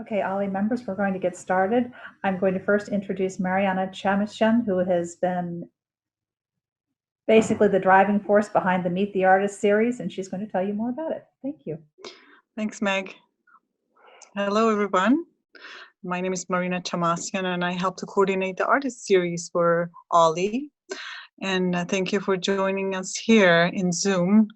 Okay, OLLI members, we're going to get started. I'm going to first introduce Mariana Chamishyan, who has been basically the driving force behind the Meet the Artist series, and she's going to tell you more about it. Thank you. Thanks, Meg. Hello, everyone. My name is Marina Chamasian, and I help to coordinate the artist series for OLLI. And thank you for joining us here in Zoom.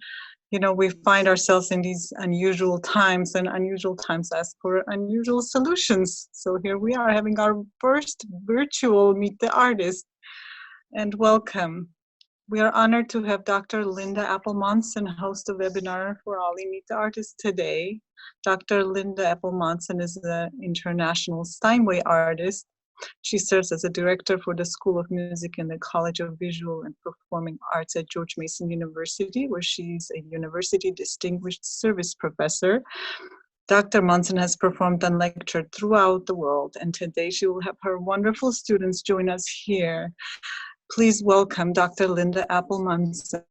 You know, we find ourselves in these unusual times, and unusual times ask for unusual solutions. So here we are having our first virtual Meet the Artist. And welcome. We are honored to have Dr. Linda Appel-Monson host a webinar for OLLI Meet the Artist today. Dr. Linda Appel-Monson is an international Steinway artist. She serves as a director for the School of Music in the College of Visual and Performing Arts at George Mason University, where she's a University Distinguished Service Professor. Dr. Monson has performed and lectured throughout the world, and today she will have her wonderful students join us here. Please welcome Dr. Linda Appel-Monson.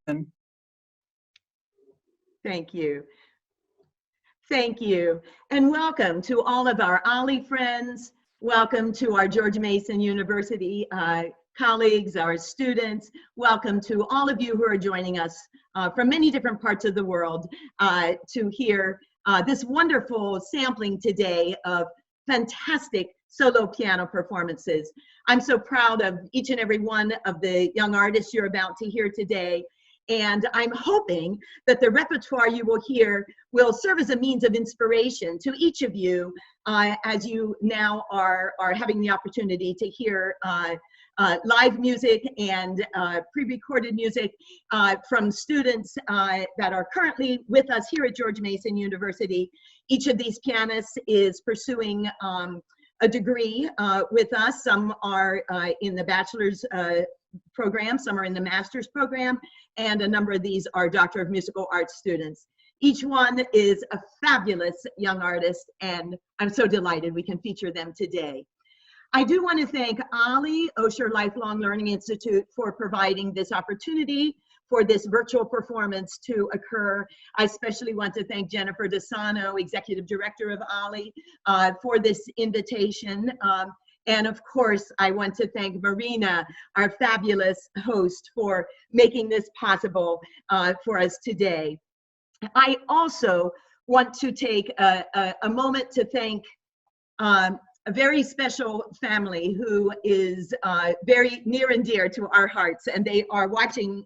Thank you. Thank you. And welcome to all of our OLLI friends. Welcome to our George Mason University colleagues, our students. Welcome to all of you who are joining us from many different parts of the world to hear this wonderful sampling today of fantastic solo piano performances. I'm so proud of each and every one of the young artists you're about to hear today. And I'm hoping that the repertoire you will hear will serve as a means of inspiration to each of you as you now are having the opportunity to hear live music and pre-recorded music from students that are currently with us here at George Mason University. Each of these pianists is pursuing a degree with us. Some are in the bachelor's program, some are in the master's program, and a number of these are Doctor of Musical Arts students. Each one is a fabulous young artist, and I'm so delighted we can feature them today. I do want to thank OLLI, Osher Lifelong Learning Institute, for providing this opportunity for this virtual performance to occur. I especially want to thank Jennifer DeSano, Executive Director of OLLI, for this invitation. And of course, I want to thank Marina, our fabulous host, for making this possible for us today. I also want to take a moment to thank a very special family who is very near and dear to our hearts, and they are watching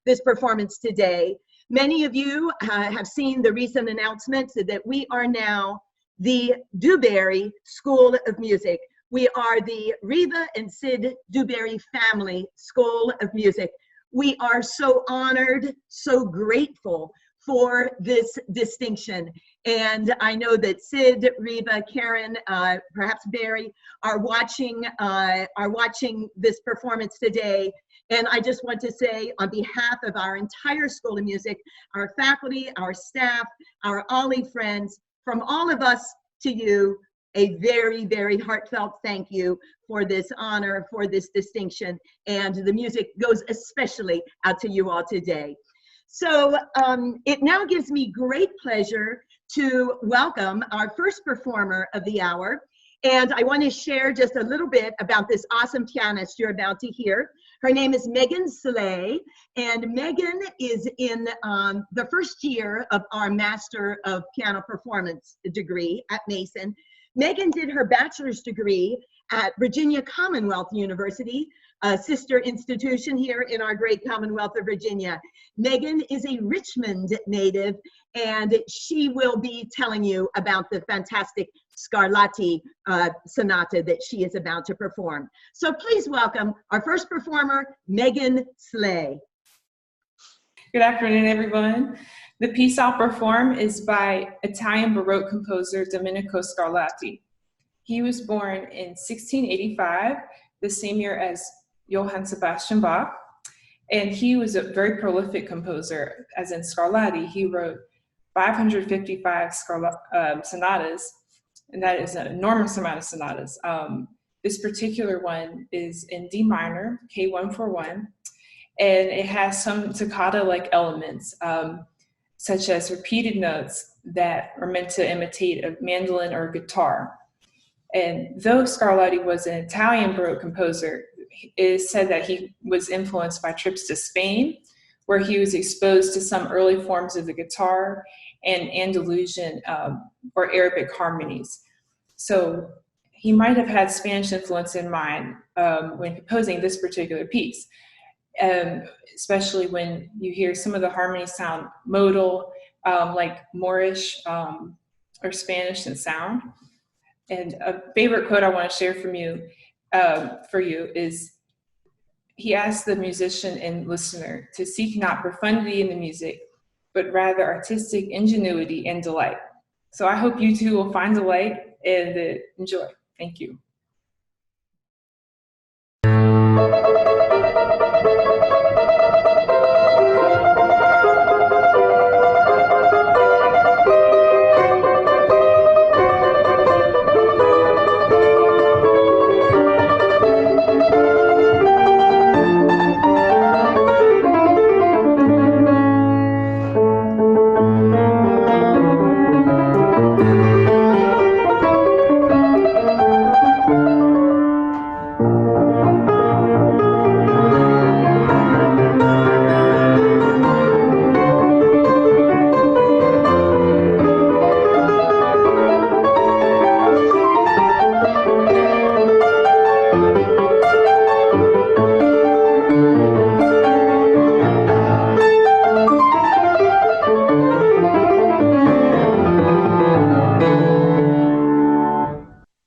this performance today. Many of you have seen the recent announcement that we are now the Dewberry School of Music. We are the Reva and Sid Dewberry Family School of Music. We are so honored, so grateful for this distinction. And I know that Sid, Reva, Karen, perhaps Barry are watching this performance today. And I just want to say on behalf of our entire School of Music, our faculty, our staff, our OLLI friends, from all of us to you, a very, very heartfelt thank you for this honor, for this distinction. And the music goes especially out to you all today. So it now gives me great pleasure to welcome our first performer of the hour. And I want to share just a little bit about this awesome pianist you're about to hear. Her name is Megan Slay, and Megan is in the first year of our Master of Piano Performance degree at Mason. Megan did her bachelor's degree at Virginia Commonwealth University, a sister institution here in our great Commonwealth of Virginia. Megan is a Richmond native, and she will be telling you about the fantastic Scarlatti sonata that she is about to perform. So please welcome our first performer, Megan Slay. Good afternoon, everyone. The piece I'll perform is by Italian Baroque composer Domenico Scarlatti. He was born in 1685, the same year as Johann Sebastian Bach, and he was a very prolific composer. As in Scarlatti, he wrote 555 sonatas, and that is an enormous amount of sonatas. This particular one is in D minor, K141, and it has some toccata-like elements, such as repeated notes, that are meant to imitate a mandolin or a guitar. And though Scarlatti was an Italian Baroque composer, it is said that he was influenced by trips to Spain, where he was exposed to some early forms of the guitar and Andalusian or Arabic harmonies. So he might have had Spanish influence in mind when composing this particular piece, especially when you hear some of the harmonies sound modal, like Moorish or Spanish in sound. And a favorite quote I want to share for you is, he asked the musician and listener to seek not profundity in the music, but rather artistic ingenuity and delight. So I hope you too will find delight and enjoy. Thank you.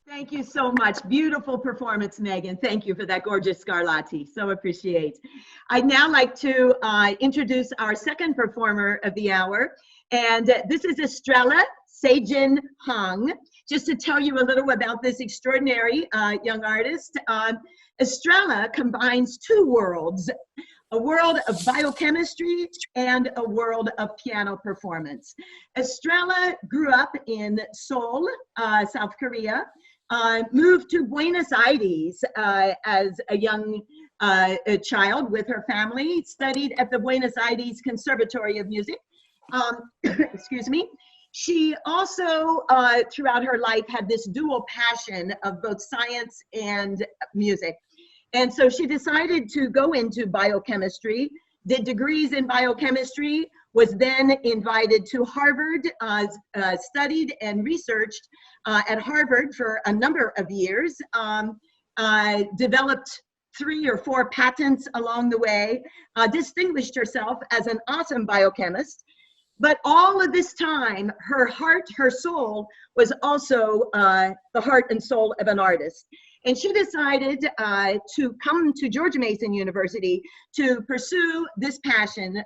Thank you so much. Beautiful performance, Megan. Thank you for that gorgeous Scarlatti. So appreciate. I'd now like to introduce our second performer of the hour. And this is Estrella Sejin Hung. Just to tell you a little about this extraordinary young artist, Estrella combines two worlds, a world of biochemistry and a world of piano performance. Estrella grew up in Seoul, South Korea, moved to Buenos Aires as a young child with her family, studied at the Buenos Aires Conservatory of Music. Excuse me. She also, throughout her life, had this dual passion of both science and music. And so she decided to go into biochemistry, did degrees in biochemistry, was then invited to Harvard, studied and researched at Harvard for a number of years, developed 3 or 4 patents along the way, distinguished herself as an awesome biochemist. But all of this time, her heart, her soul was also the heart and soul of an artist. And she decided to come to George Mason University to pursue this passion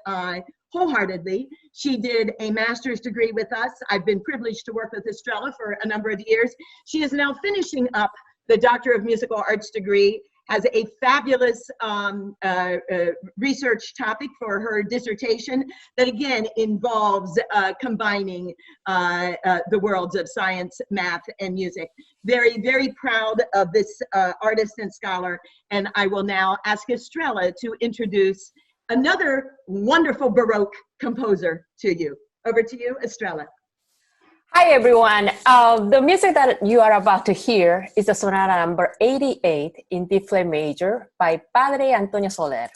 wholeheartedly. She did a master's degree with us. I've been privileged to work with Estrella for a number of years. She is now finishing up the Doctor of Musical Arts degree, has a fabulous research topic for her dissertation that again involves combining the worlds of science, math, and music. Very, very proud of this artist and scholar, and I will now ask Estrella to introduce another wonderful Baroque composer to you. Over to you, Estrella. Hi, everyone. The music that you are about to hear is the Sonata number 88 in D flat major by Padre Antonio Soler.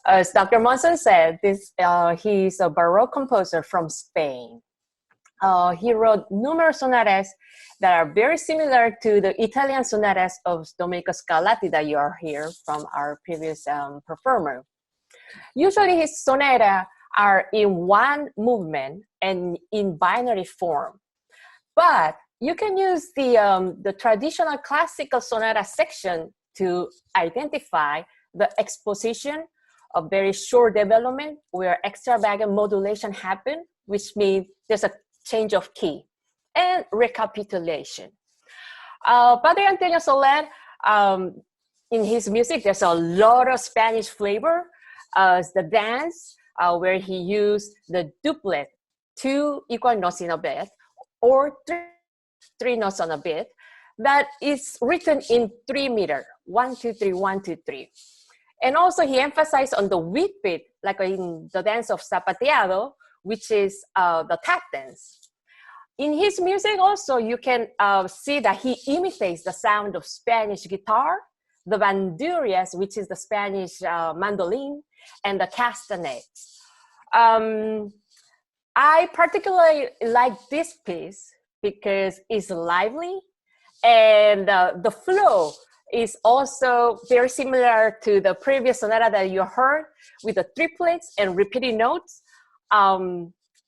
As Dr. Monson said, he's a Baroque composer from Spain. He wrote numerous sonatas that are very similar to the Italian sonatas of Domenico Scarlatti that you are here from our previous performer. Usually his sonata are in one movement and in binary form. But you can use the traditional classical sonata section to identify the exposition of very short development where extravagant modulation happen, which means there's a change of key, and recapitulation. Padre Antonio Soler, in his music, there's a lot of Spanish flavor. The dance, where he used the duplet, 2 equal notes in a bit, or 3 notes on a bit, that is written in 3 meter, 1, 2, 3, 1, 2, 3. And also he emphasized on the weak beat, like in the dance of Zapateado, which is the tap dance. in his music also, you can see that he imitates the sound of Spanish guitar, the bandurrias, which is the Spanish mandolin, and the castanets. I particularly like this piece because it's lively, and the flow is also very similar to the previous sonata that you heard, with the triplets and repeating notes,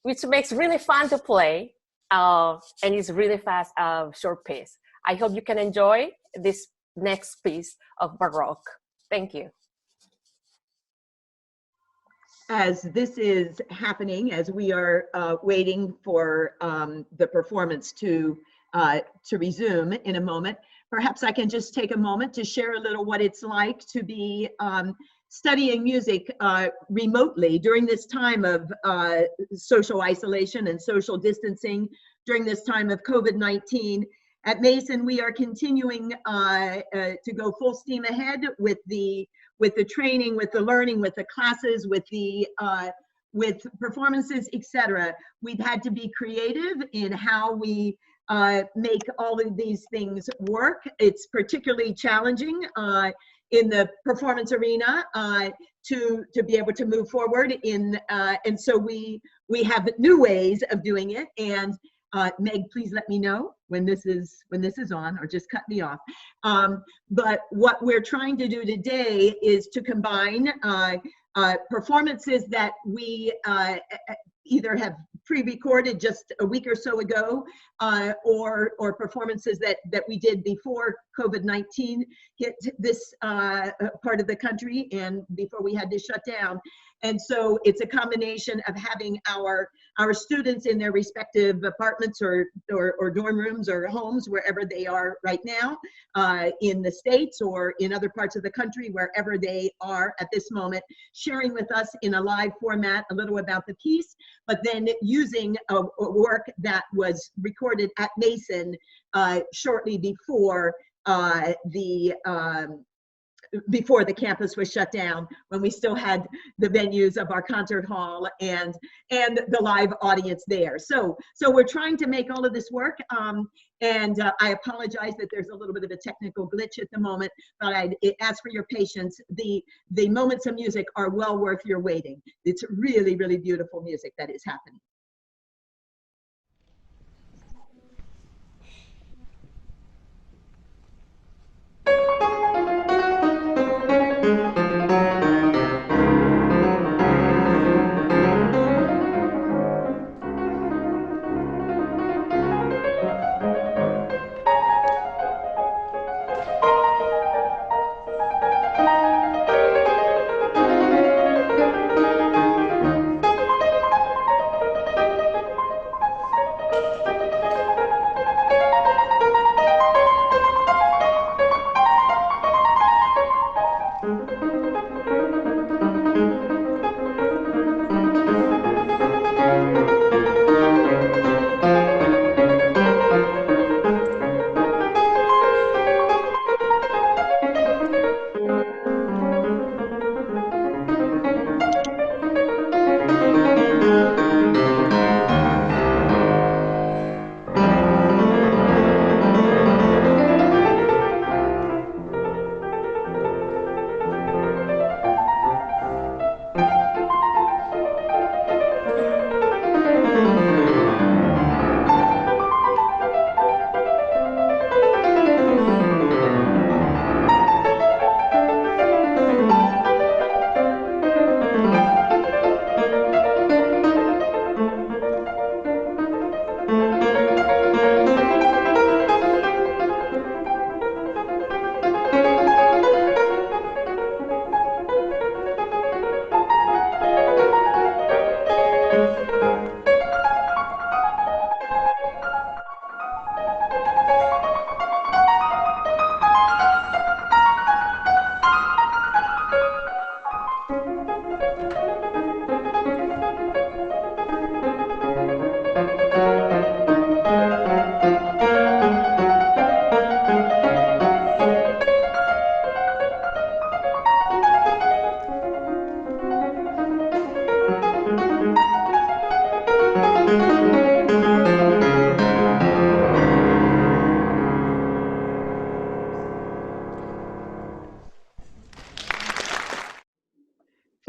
which makes really fun to play, and it's really fast, short piece. I hope you can enjoy this next piece of Baroque. Thank you. As this is happening, as we are waiting for the performance to resume in a moment, perhaps I can just take a moment to share a little what it's like to be studying music remotely during this time of social isolation and social distancing, during this time of COVID-19. At Mason, we are continuing to go full steam ahead with the training, with the learning, with the classes, with performances, etc. We've had to be creative in how we make all of these things work. It's particularly challenging in the performance arena to be able to move forward and so we have new ways of doing it. And Meg, please let me know when this is on, or just cut me off. But what we're trying to do today is to combine performances that we either have pre-recorded just a week or so ago, or performances that we did before COVID-19 hit this part of the country and before we had to shut down. And so it's a combination of having our students in their respective apartments or dorm rooms or homes, wherever they are right now, in the States or in other parts of the country, wherever they are at this moment, sharing with us in a live format a little about the piece, but then using a work that was recorded at Mason shortly before before the campus was shut down, when we still had the venues of our concert hall and the live audience there. So we're trying to make all of this work, and I apologize that there's a little bit of a technical glitch at the moment, but I ask for your patience. The moments of music are well worth your waiting. It's really, really beautiful music that is happening.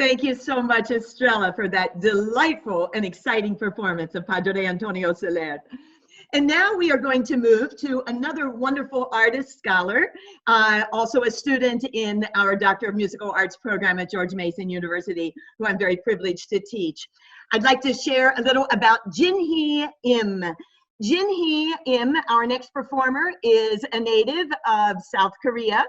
Thank you so much, Estrella, for that delightful and exciting performance of Padre Antonio Soler. And now we are going to move to another wonderful artist scholar, also a student in our Doctor of Musical Arts program at George Mason University, who I'm very privileged to teach. I'd like to share a little about Jin-hee Im. Jin-hee Im, our next performer, is a native of South Korea,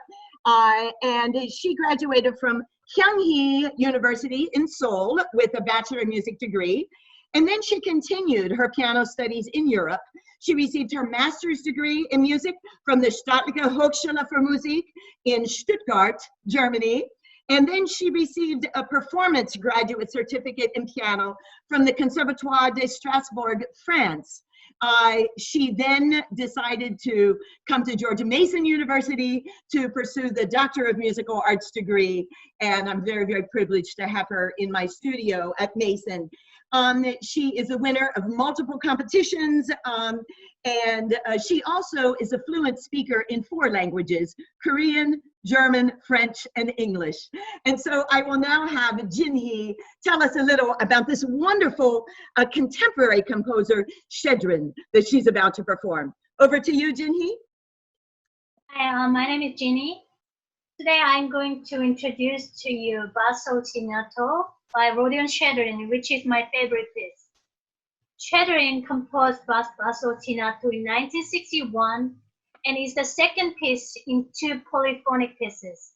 and she graduated from Kyunghee University in Seoul with a Bachelor of Music degree. And then she continued her piano studies in Europe. She received her master's degree in music from the Staatliche Hochschule für Musik in Stuttgart, Germany. And then she received a performance graduate certificate in piano from the Conservatoire de Strasbourg, France. She then decided to come to George Mason University to pursue the Doctor of Musical Arts degree. And I'm very, very privileged to have her in my studio at Mason. She is a winner of multiple competitions, and she also is a fluent speaker in 4 languages: Korean, German, French, and English. And so I will now have Jin-hee tell us a little about this wonderful contemporary composer, Shedrin, that she's about to perform. Over to you, Jin-hee. Hi, my name is Ginny. Today I'm going to introduce to you Basso Ostinato by Rodion Shedrin, which is my favorite piece. Shedrin composed Basso Ostinato in 1961 and is the second piece in 2 polyphonic pieces.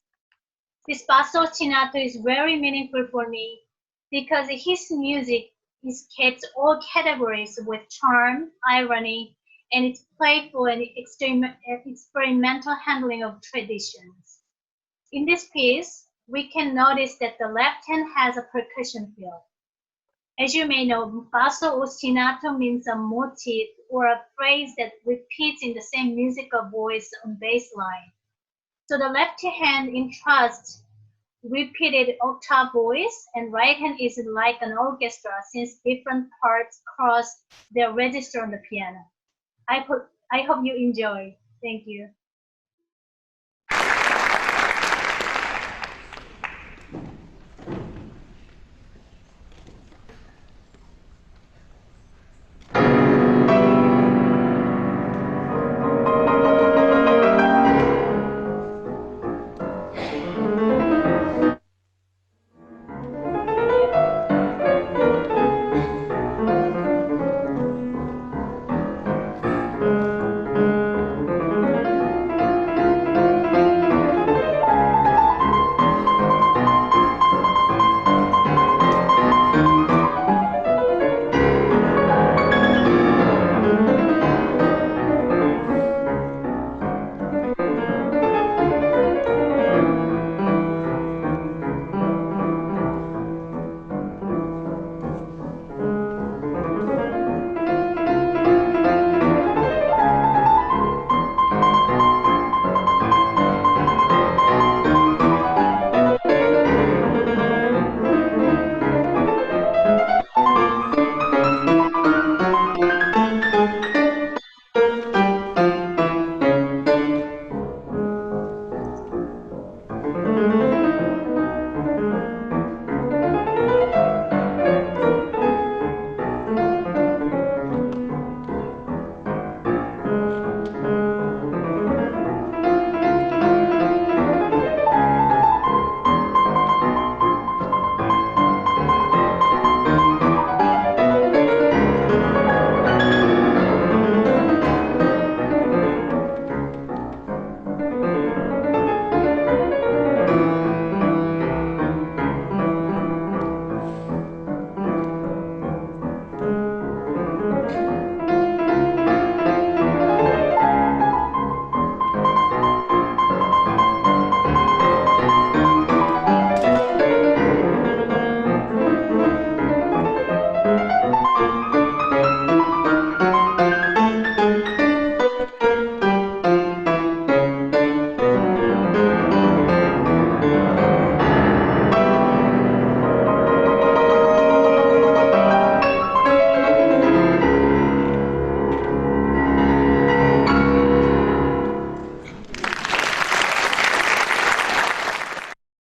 This Basso Ostinato is very meaningful for me because his music escapes all categories with charm, irony, and its playful and experimental handling of traditions. In this piece, we can notice that the left hand has a percussion field. As you may know, basso ostinato means a motif or a phrase that repeats in the same musical voice on bass line. So the left hand entrusts repeated octave voice, and right hand is like an orchestra since different parts cross their register on the piano. I hope you enjoy. Thank you.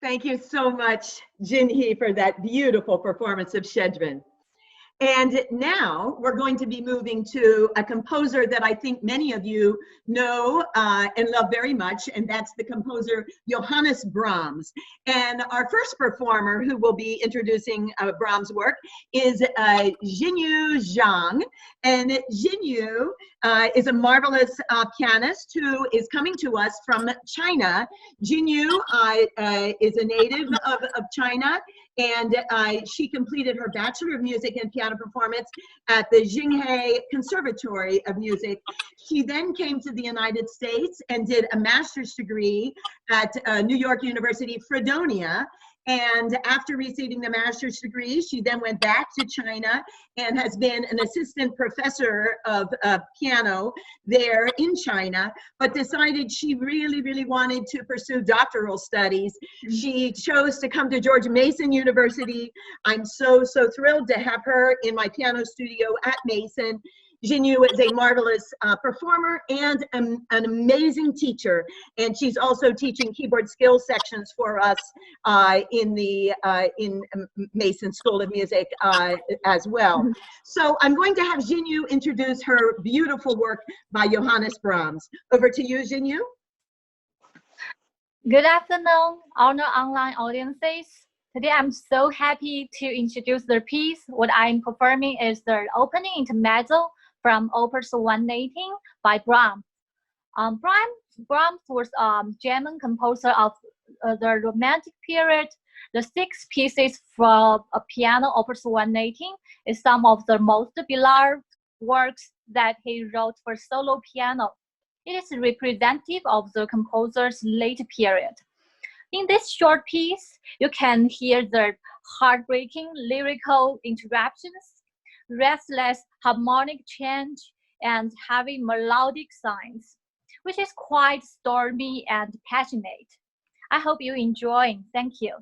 Thank you so much, Jinhee, for that beautiful performance of Shedrin. And now we're going to be moving to a composer that I think many of you know and love very much, and that's the composer Johannes Brahms. And our first performer who will be introducing Brahms' work is Jinyu Zhang. And Jinyu is a marvelous pianist who is coming to us from China. Jinyu is a native of China, and she completed her Bachelor of Music in Piano Performance at the Jinghe Conservatory of Music. She then came to the United States and did a master's degree at New York University, Fredonia. And after receiving the master's degree, she then went back to China and has been an assistant professor of piano there in China, but decided she really, really wanted to pursue doctoral studies. She chose to come to George Mason University. I'm so thrilled to have her in my piano studio at Mason. Jinyu is a marvelous performer and an amazing teacher, and she's also teaching keyboard skills sections for us in Mason School of Music as well. So I'm going to have Jinyu introduce her beautiful work by Johannes Brahms. Over to you, Jinyu. Good afternoon, honored online audiences. Today I'm so happy to introduce the piece. What I'm performing is the opening intermezzo from Opus 118 by Brahms. Brahms was a German composer of the Romantic period. The 6 pieces for a piano, Opus 118, is some of the most beloved works that he wrote for solo piano. It is representative of the composer's late period. In this short piece, you can hear the heartbreaking lyrical interruptions, restless harmonic change, and heavy melodic signs, which is quite stormy and passionate. I hope you enjoy. Thank you.